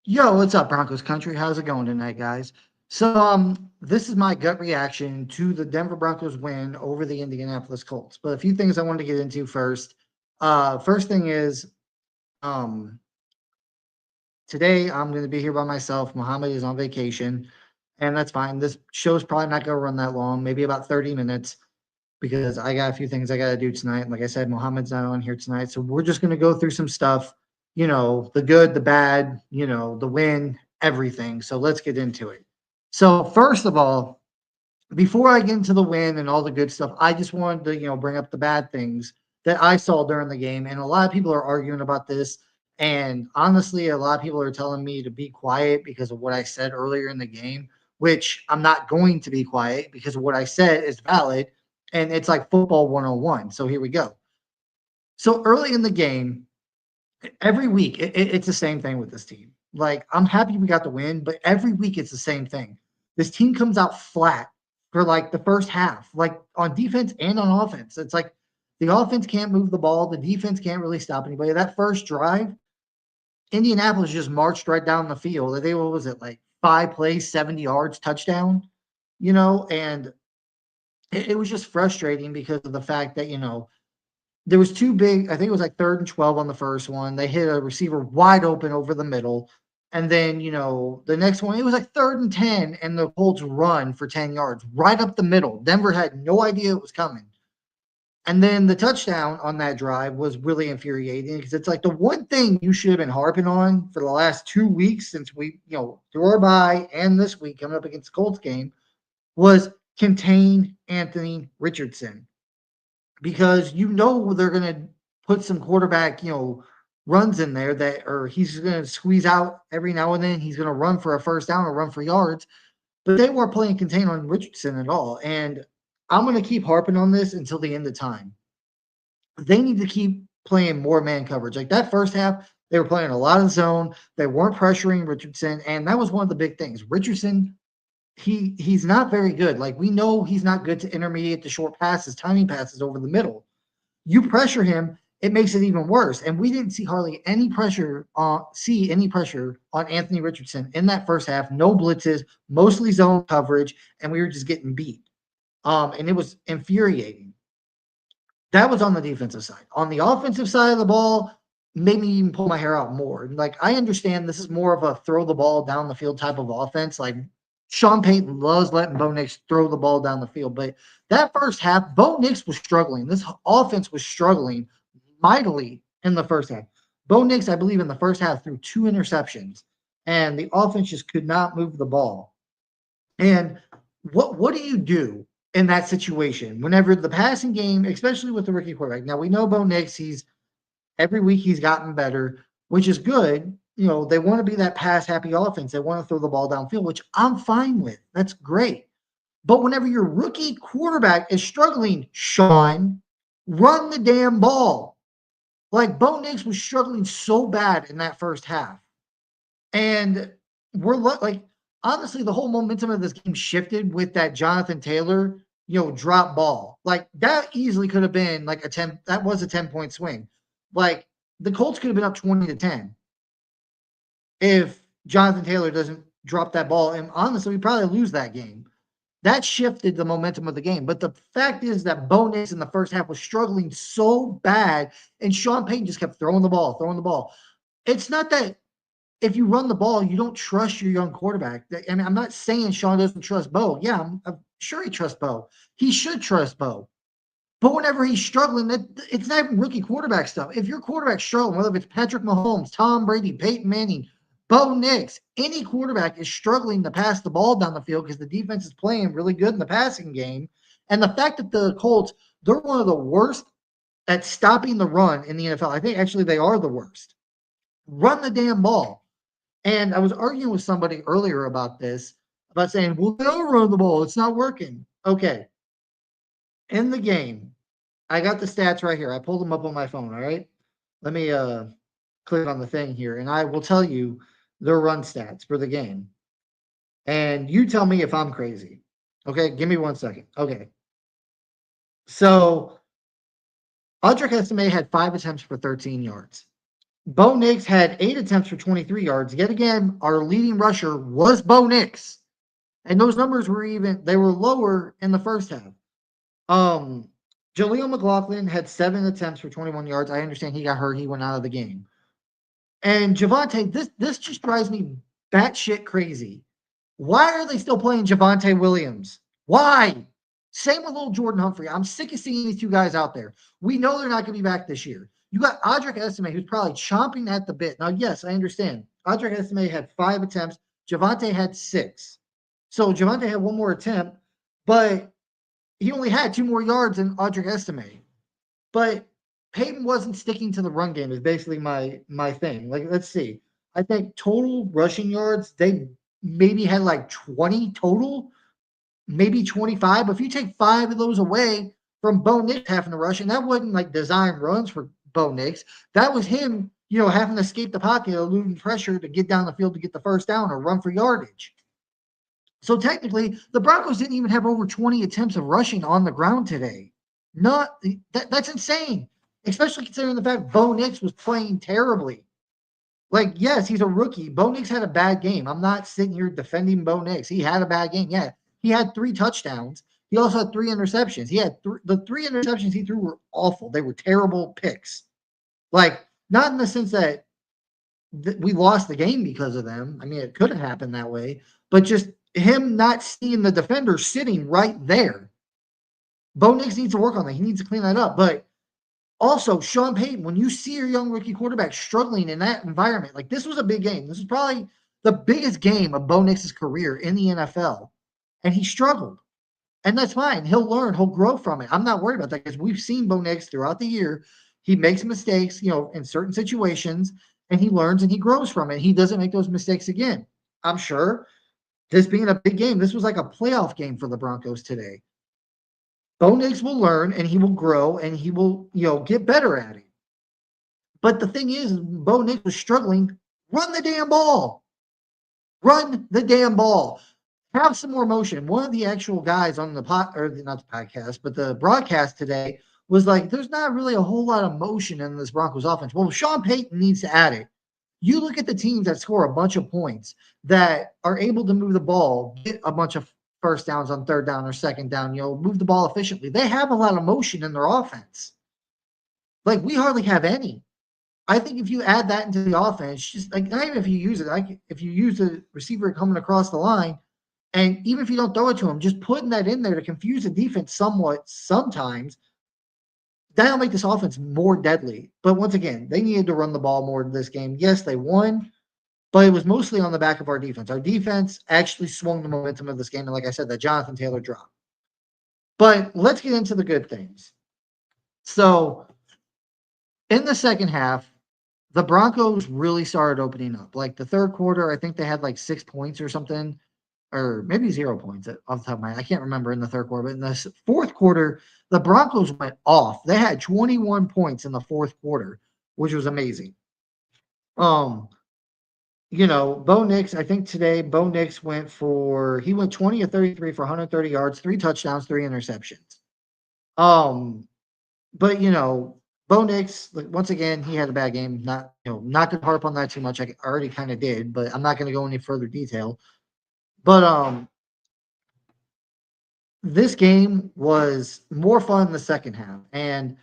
Yo, what's up, Broncos country? How's it going tonight, guys? So, this is my gut reaction to the Denver Broncos win over the Indianapolis Colts. But a few things I wanted to get into first. First thing is, um, today I'm going to be here by myself. Muhammad is on vacation, and that's fine. This show's probably not going to run that long, maybe about 30 minutes, because I got a few things I got to do tonight. Like I said, Muhammad's not on here tonight, so we're just going to go through some stuff. The good, the bad, the win, everything. So let's get into it. So first of all, before I get into the win and all the good stuff, I just wanted to, bring up the bad things that I saw during the game. And a lot of people are arguing about this. And honestly, a lot of people are telling me to be quiet because of what I said earlier in the game, which I'm not going to be quiet because what I said is valid. And it's like football 101. So here we go. So early in the game, every week, it's the same thing with this team. Like, I'm happy we got the win, but every week it's the same thing. This team comes out flat for like the first half, like on defense and on offense. It's like the offense can't move the ball, the defense can't really stop anybody. That first drive, Indianapolis just marched right down the field. They what was it, like 5 plays, 70 yards, touchdown, and it was just frustrating because of the fact that, there was two big, I think it was like 3rd and 12 on the first one. They hit a receiver wide open over the middle. And then, the next one, it was like 3rd and 10, and the Colts run for 10 yards right up the middle. Denver had no idea it was coming. And then the touchdown on that drive was really infuriating because it's like the one thing you should have been harping on for the last 2 weeks since we, threw our bye and this week coming up against the Colts game was contain Anthony Richardson, because they're going to put some quarterback, runs in there that, or he's going to squeeze out every now and then. He's going to run for a first down or run for yards, but they weren't playing contain on Richardson at all. And I'm going to keep harping on this until the end of time. They need to keep playing more man coverage. Like that first half, they were playing a lot of zone. They weren't pressuring Richardson, and that was one of the big things. Richardson, he's not very good. Like we know he's not good to intermediate to short passes, timing passes over the middle. You pressure him, it makes it even worse. And we didn't see any pressure on Anthony Richardson in that first half. No blitzes, mostly zone coverage, and we were just getting beat. And it was infuriating. That was on the defensive side. On the offensive side of the ball, made me even pull my hair out more. Like I understand this is more of a throw the ball down the field type of offense. Like Sean Payton loves letting Bo Nix throw the ball down the field. But that first half, Bo Nix was struggling. This offense was struggling mightily in the first half. Bo Nix, I believe, in the first half threw 2 interceptions, and the offense just could not move the ball. And what do you do in that situation whenever the passing game, especially with the rookie quarterback? Now we know Bo Nix, he's every week he's gotten better, which is good. They want to be that pass happy offense. They want to throw the ball downfield, which I'm fine with. That's great. But whenever your rookie quarterback is struggling, Sean, run the damn ball. Like Bo Nix was struggling so bad in that first half. And like, honestly, the whole momentum of this game shifted with that Jonathan Taylor, drop ball. Like that easily could have been like that was a 10-point swing. Like the Colts could have been up 20-10 if Jonathan Taylor doesn't drop that ball. And honestly, we probably lose that game. That shifted the momentum of the game. But the fact is that Bo Nix in the first half was struggling so bad, and Sean Payton just kept throwing the ball, throwing the ball. It's not that if you run the ball, you don't trust your young quarterback. I mean, I'm not saying Sean doesn't trust Bo. Yeah, I'm sure he trusts Bo. He should trust Bo. But whenever he's struggling, it's not even rookie quarterback stuff. If your quarterback's struggling, whether it's Patrick Mahomes, Tom Brady, Peyton Manning, Bo Nix, any quarterback is struggling to pass the ball down the field because the defense is playing really good in the passing game. And the fact that the Colts, they're one of the worst at stopping the run in the NFL. I think actually they are the worst. Run the damn ball. And I was arguing with somebody earlier about this, about saying, well, they'll run the ball. It's not working. Okay. In the game, I got the stats right here. I pulled them up on my phone. All right. Let me click on the thing here, and I will tell you their run stats for the game. And you tell me if I'm crazy. Okay. Give me 1 second. Okay. So Audric Estimé had 5 attempts for 13 yards. Bo Nix had 8 attempts for 23 yards. Yet again, our leading rusher was Bo Nix. And those numbers were they were lower in the first half. Um, Jaleel McLaughlin had 7 attempts for 21 yards. I understand he got hurt. He went out of the game. And Javonte, this just drives me batshit crazy. Why are they still playing Javonte Williams? Why? Same with little Jordan Humphrey. I'm sick of seeing these two guys out there. We know they're not going to be back this year. You got Audric Estime, who's probably chomping at the bit. Now, yes, I understand. Audric Estime had 5 attempts. Javonte had 6. So Javonte had one more attempt, but he only had 2 more yards than Audric Estime. But Peyton wasn't sticking to the run game is basically my thing. Like, let's see. I think total rushing yards, they maybe had like 20 total, maybe 25. But if you take 5 of those away from Bo Nix having to rush, and that wasn't like design runs for Bo Nix, that was him, having to escape the pocket, eluding pressure to get down the field to get the first down or run for yardage. So technically, the Broncos didn't even have over 20 attempts of rushing on the ground today. That's insane, especially considering the fact Bo Nix was playing terribly. Like, yes, he's a rookie. Bo Nix had a bad game. I'm not sitting here defending Bo Nix. He had a bad game. Yeah, he had 3 touchdowns. He also had 3 interceptions. He had the 3 interceptions he threw were awful. They were terrible picks. Like, not in the sense that we lost the game because of them. I mean, it could have happened that way, but just him not seeing the defender sitting right there. Bo Nix needs to work on that. He needs to clean that up. But also, Sean Payton, when you see your young rookie quarterback struggling in that environment, like this was a big game. This was probably the biggest game of Bo Nix's career in the NFL. And he struggled. And that's fine. He'll learn. He'll grow from it. I'm not worried about that because we've seen Bo Nix throughout the year. He makes mistakes, in certain situations, and he learns and he grows from it. He doesn't make those mistakes again. I'm sure this being a big game, this was like a playoff game for the Broncos today. Bo Nix will learn and he will grow and he will, get better at it. But the thing is, Bo Nix was struggling. Run the damn ball. Run the damn ball. Have some more motion. One of the actual guys on the not the podcast, but the broadcast today was like, there's not really a whole lot of motion in this Broncos offense. Well, Sean Payton needs to add it. You look at the teams that score a bunch of points that are able to move the ball, get a bunch of first downs on third down or second down, move the ball efficiently. They have a lot of motion in their offense. Like, we hardly have any. I think if you add that into the offense, just like not even if you use it, like if you use the receiver coming across the line, and even if you don't throw it to him, just putting that in there to confuse the defense somewhat sometimes, that'll make this offense more deadly. But once again, they needed to run the ball more in this game. Yes, they won, but it was mostly on the back of our defense. Our defense actually swung the momentum of this game. And like I said, that Jonathan Taylor drop. But let's get into the good things. So in the second half, the Broncos really started opening up. Like the third quarter, I think they had like 6 points or something, or maybe 0 points off the top of my head. I can't remember in the third quarter, but in the fourth quarter, the Broncos went off. They had 21 points in the fourth quarter, which was amazing. Bo Nix, I think today Bo Nix he went 20 of 33 for 130 yards, 3 touchdowns, 3 interceptions. But Bo Nix, like, once again, he had a bad game. Not to harp on that too much. I already kind of did, but I'm not going to go any further detail. But this game was more fun in the second half, and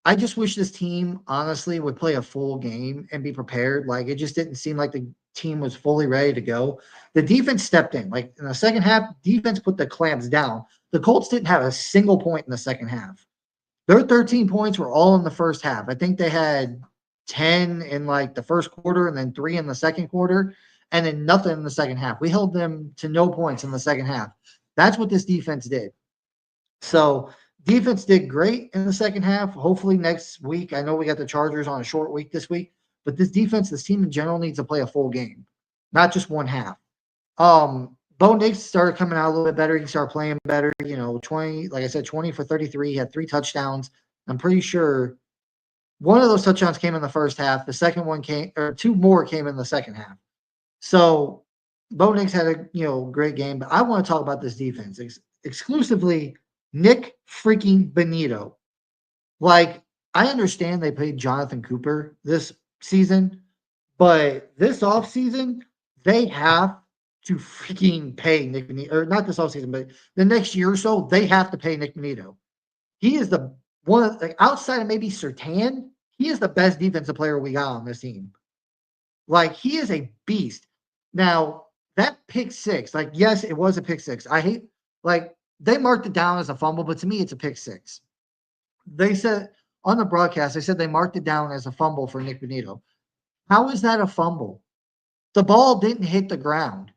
I just wish this team honestly would play a full game and be prepared. Like, it just didn't seem like the team was fully ready to go. The defense stepped in. Like, in the second half, defense put the clamps down. The Colts didn't have a single point in the second half. Their 13 points were all in the first half. I think they had 10 in like the first quarter and then 3 in the second quarter and then nothing in the second half. We held them to no points in the second half. That's what this defense did. So defense did great in the second half. Hopefully next week, I know we got the Chargers on a short week this week, but this team in general needs to play a full game, not just one half. Bo Nix started coming out a little bit better. He started playing better. 20, like I said, 20 for 33. He had 3 touchdowns. I'm pretty sure one of those touchdowns came in the first half. The second one came, or 2 more came in the second half. So Bo Nix had a great game. But I want to talk about this defense exclusively. Nick freaking Benito. Like, I understand they paid Jonathan Cooper this season, but this offseason, they have to freaking pay Nick Bonito, or not this offseason, but the next year or so, they have to pay Nick Bonito. He is the one of, like, outside of maybe Sertan, he is the best defensive player we got on this team. Like, he is a beast. Now, that pick six, like, yes, it was a pick six. I hate, like, they marked it down as a fumble, but to me, it's a pick six. They said on the broadcast, they said they marked it down as a fumble for Nick Bonito. How is that a fumble? The ball didn't hit the ground.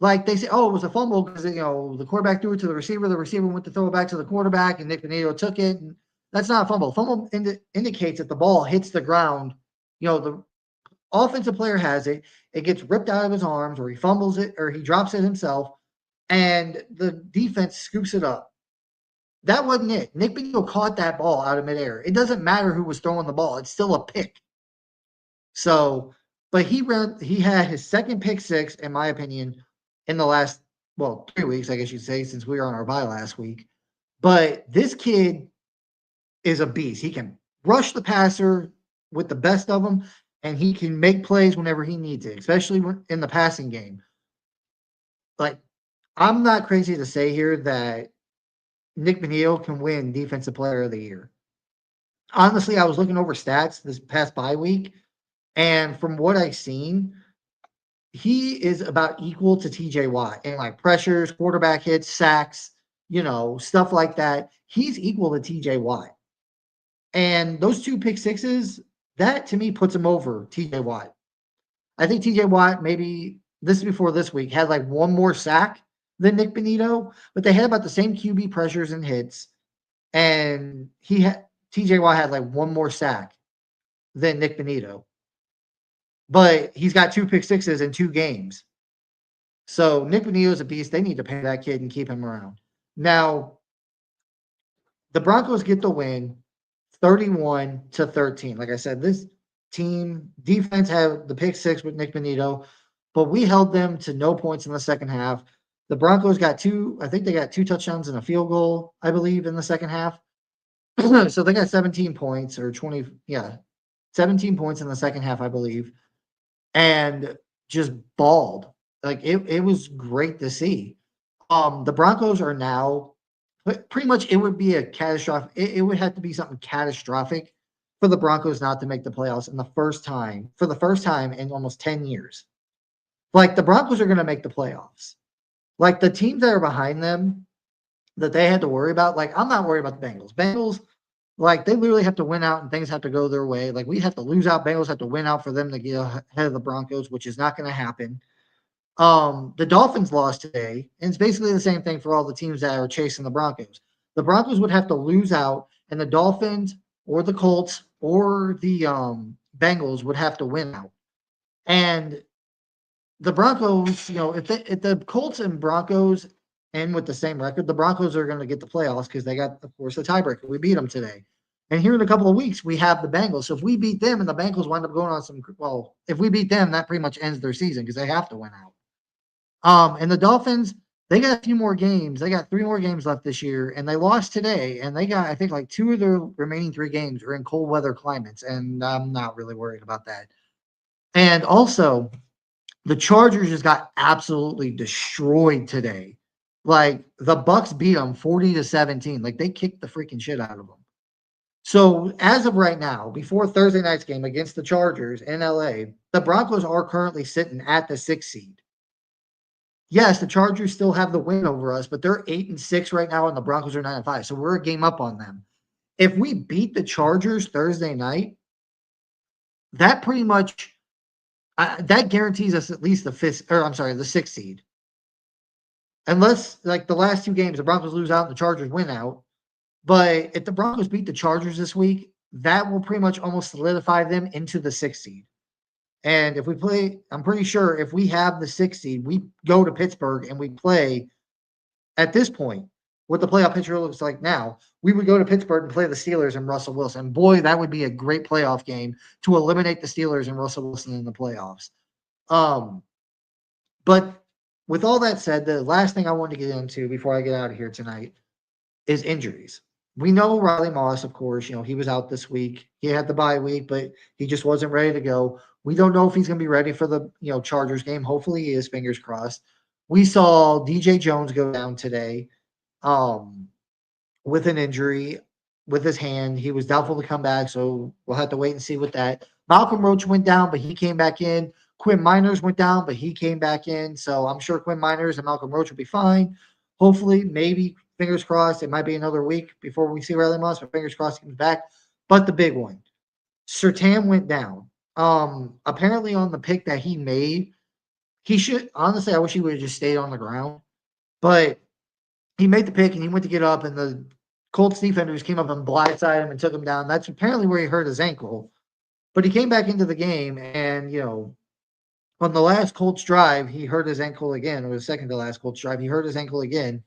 Like they say, oh, it was a fumble because the quarterback threw it to the receiver went to throw it back to the quarterback, and Nick Bonito took it. And that's not a fumble. Fumble indicates that the ball hits the ground. The offensive player has it. It gets ripped out of his arms, or he fumbles it, or he drops it himself, and the defense scoops it up. That wasn't it. Nick Bonito caught that ball out of midair. It doesn't matter who was throwing the ball. It's still a pick. So, but he had his second pick six, in my opinion, in the last, 3 weeks, I guess you'd say, since we were on our bye last week. But this kid is a beast. He can rush the passer with the best of them, and he can make plays whenever he needs it, especially in the passing game. Like, I'm not crazy to say here that Nick Bonito can win Defensive Player of the Year. Honestly, I was looking over stats this past bye week, and from what I've seen, he is about equal to TJ Watt in like pressures, quarterback hits, sacks, stuff like that. He's equal to TJ Watt. And those two pick sixes, that to me puts him over TJ Watt. I think TJ Watt, maybe this is before this week, had like one more sack than Nick Bonito, but they had about the same QB pressures and hits. And TJ Watt had like one more sack than Nick Bonito. But he's got two pick sixes in 2 games. So Nick Bonito is a beast. They need to pay that kid and keep him around. Now, the Broncos get the win 31-13. Like I said, this team defense had the pick six with Nick Bonito, but we held them to no points in the second half. The Broncos got I think they got 2 touchdowns and a field goal, I believe, in the second half. So they got 17 points or 20, 17 points in the second half, I believe, and just balled. Like it was great to see. The Broncos are now pretty much, it would be a catastrophic. It would have to be something catastrophic for the Broncos not to make the playoffs for the first time in almost 10 years. Like, the Broncos are going to make the playoffs. Like, the teams that are behind them that they had to worry about, like, I'm not worried about the Bengals. Bengals, like, they literally have to win out and things have to go their way. Like, we have to lose out. Bengals have to win out for them to get ahead of the Broncos, which is not going to happen. The Dolphins lost today, and it's basically the same thing for all the teams that are chasing the Broncos. The Broncos would have to lose out, and the Dolphins or the Colts or the Bengals would have to win out. And the Broncos, if the Colts and Broncos end with the same record, the Broncos are going to get the playoffs because they got, of course, the tiebreaker. We beat them today. And here in a couple of weeks, we have the Bengals. So if we beat them and the Bengals wind up going on if we beat them, that pretty much ends their season because they have to win out. And the Dolphins, they got a few more games. They got 3 more games left this year, and they lost today. And they got, I think, like 2 of their remaining 3 games are in cold weather climates, and I'm not really worried about that. And also, the Chargers just got absolutely destroyed today. Like, the Bucks beat them 40-17. Like, they kicked the freaking shit out of them. So as of right now, before Thursday night's game against the Chargers in LA, the Broncos are currently sitting at the 6th seed. Yes, the Chargers still have the win over us, but they're 8-6 right now, and the Broncos are 9-5. So we're a game up on them. If we beat the Chargers Thursday night, that pretty much that guarantees us at least the 6th seed. Unless, like, the last 2 games, the Broncos lose out and the Chargers win out. But if the Broncos beat the Chargers this week, that will pretty much almost solidify them into the 6th seed. And if we play, I'm pretty sure if we have the 6th seed, we go to Pittsburgh and we play at this point, what the playoff picture looks like now, we would go to Pittsburgh and play the Steelers and Russell Wilson. Boy, that would be a great playoff game to eliminate the Steelers and Russell Wilson in the playoffs. But with all that said, the last thing I want to get into before I get out of here tonight is injuries. we know Riley Moss, of course, he was out this week. He had the bye week, but he just wasn't ready to go. We don't know if he's going to be ready for the, Chargers game. Hopefully he is, fingers crossed. We saw DJ Jones go down today. Um, with an injury with his hand. He was doubtful to come back, so we'll have to wait and see with that. Malcolm Roach went down, but he came back in. Quinn Miners went down, but he came back in. So I'm sure Quinn Miners and Malcolm Roach will be fine. Hopefully, maybe, fingers crossed, it might be another week before we see Riley Moss, but fingers crossed he comes back. But the big one, Sertan went down. Apparently on the pick that he made, he should honestly, I wish he would have just stayed on the ground. But he made the pick and he went to get up, and the Colts defenders came up and blindsided him and took him down. That's apparently where he hurt his ankle. But he came back into the game, and on the last Colts drive, he hurt his ankle again, or the second to last Colts drive, he hurt his ankle again.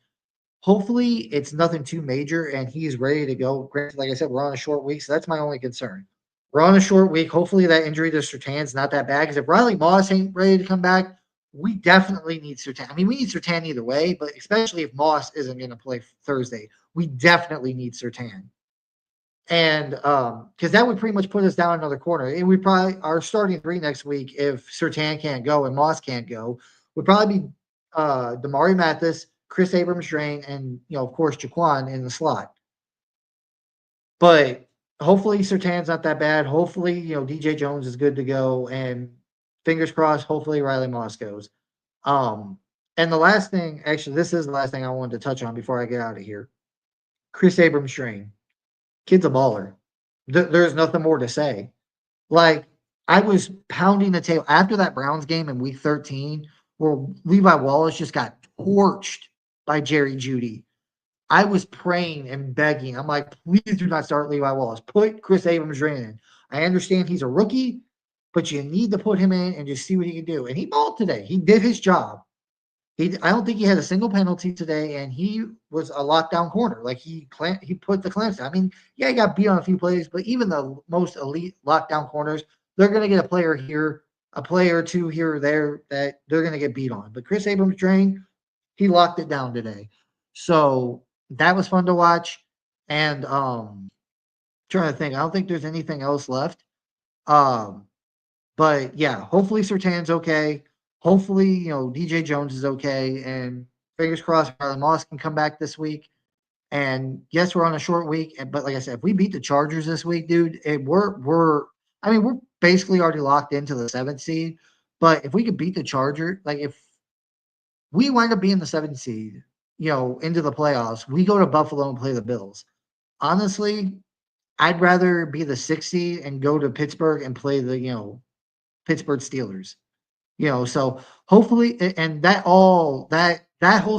Hopefully, it's nothing too major, and he's ready to go. Granted, like I said, we're on a short week, so that's my only concern. We're on a short week. Hopefully, that injury to Surtain's not that bad. Because if Riley Moss ain't ready to come back, we definitely need Surtain. I mean, we need Surtain either way, but especially if Moss isn't going to play Thursday, we definitely need Surtain. And because that would pretty much put us down another corner. And we probably our starting three next week, if Surtain can't go and Moss can't go, would probably be Damari Mathis, Chris Abrams-Drain, and of course, Jaquan in the slot. But hopefully Sertan's not that bad. Hopefully, DJ Jones is good to go, and fingers crossed, hopefully Riley Moss goes. And the last thing, actually, this is the last thing I wanted to touch on before I get out of here. Chris Abrams-Drain. Kid's a baller. There's nothing more to say. Like, I was pounding the table after that Browns game in week 13, where Levi Wallace just got torched by Jerry Jeudy. I was praying and begging. I'm like, please do not start Levi Wallace. Put Chris Abrams-Drain in. I understand he's a rookie, but you need to put him in and just see what he can do. And he balled today. He did his job. I don't think he had a single penalty today, and he was a lockdown corner. Like he put the clamps down. I mean, yeah, he got beat on a few plays, but even the most elite lockdown corners, they're going to get a player here, a player or two here or there that they're going to get beat on. But Chris Abrams-Drain, he locked it down today. So that was fun to watch. And trying to think, I don't think there's anything else left. But yeah, hopefully Sertan's okay. Hopefully, DJ Jones is okay. And fingers crossed Marlon Moss can come back this week. And yes, we're on a short week. But like I said, if we beat the Chargers this week, dude, we're basically already locked into the 7th seed. But if we could beat the Charger, like if we wind up being the 7th seed, into the playoffs, we go to Buffalo and play the Bills. Honestly, I'd rather be the 6th seed and go to Pittsburgh and play the, Pittsburgh Steelers. So hopefully, and that whole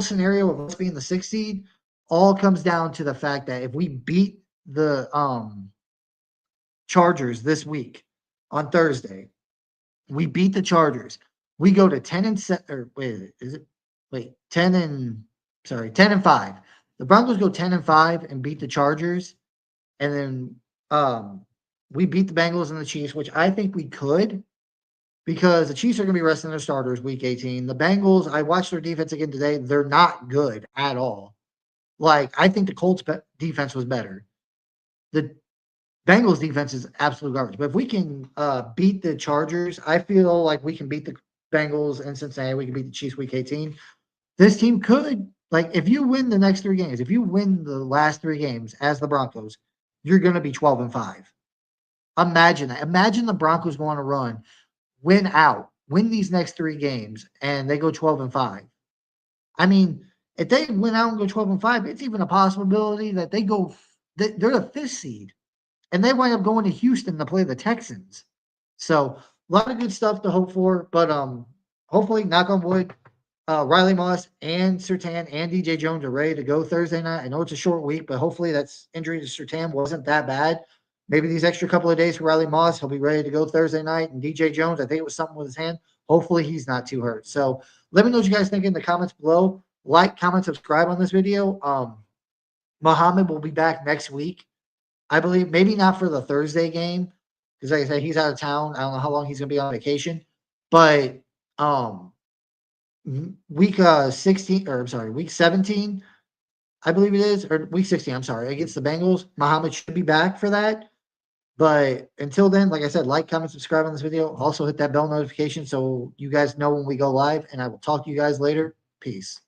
scenario of us being the 6th seed all comes down to the fact that if we beat the Chargers this week on Thursday, we beat the Chargers. We go to 10-7, or wait, is it? Wait, 10-5. The Broncos go 10-5 and beat the Chargers, and then we beat the Bengals and the Chiefs, which I think we could, because the Chiefs are going to be resting their starters week 18. The Bengals, I watched their defense again today. They're not good at all. Like, I think the Colts defense was better. The Bengals defense is absolute garbage. But if we can beat the Chargers, I feel like we can beat the Bengals in Cincinnati. We can beat the Chiefs week 18. This team could, like, if you win the next 3 games, if you win the last 3 games as the Broncos, you're going to be 12-5. Imagine that. Imagine the Broncos go on a run, win these next 3 games, and they go 12-5. I mean, if they win out and go 12-5, it's even a possibility that they're the 5th seed, and they wind up going to Houston to play the Texans. So a lot of good stuff to hope for, but hopefully, knock on wood, Riley Moss and Surtain and DJ Jones are ready to go Thursday night. I know it's a short week, but hopefully that's injury to Surtain wasn't that bad. Maybe these extra couple of days for Riley Moss, he'll be ready to go Thursday night. And DJ Jones, I think it was something with his hand. Hopefully he's not too hurt. So let me know what you guys think in the comments below. Like, comment, subscribe on this video. Muhammad will be back next week, I believe. Maybe not for the Thursday game, because like I said, he's out of town. I don't know how long he's going to be on vacation. But week 17, I believe it is, or week 16, I'm sorry, against the Bengals. Muhammad should be back for that. But until then, like I said, like, comment, subscribe on this video. Also hit that bell notification so you guys know when we go live, and I will talk to you guys later. Peace.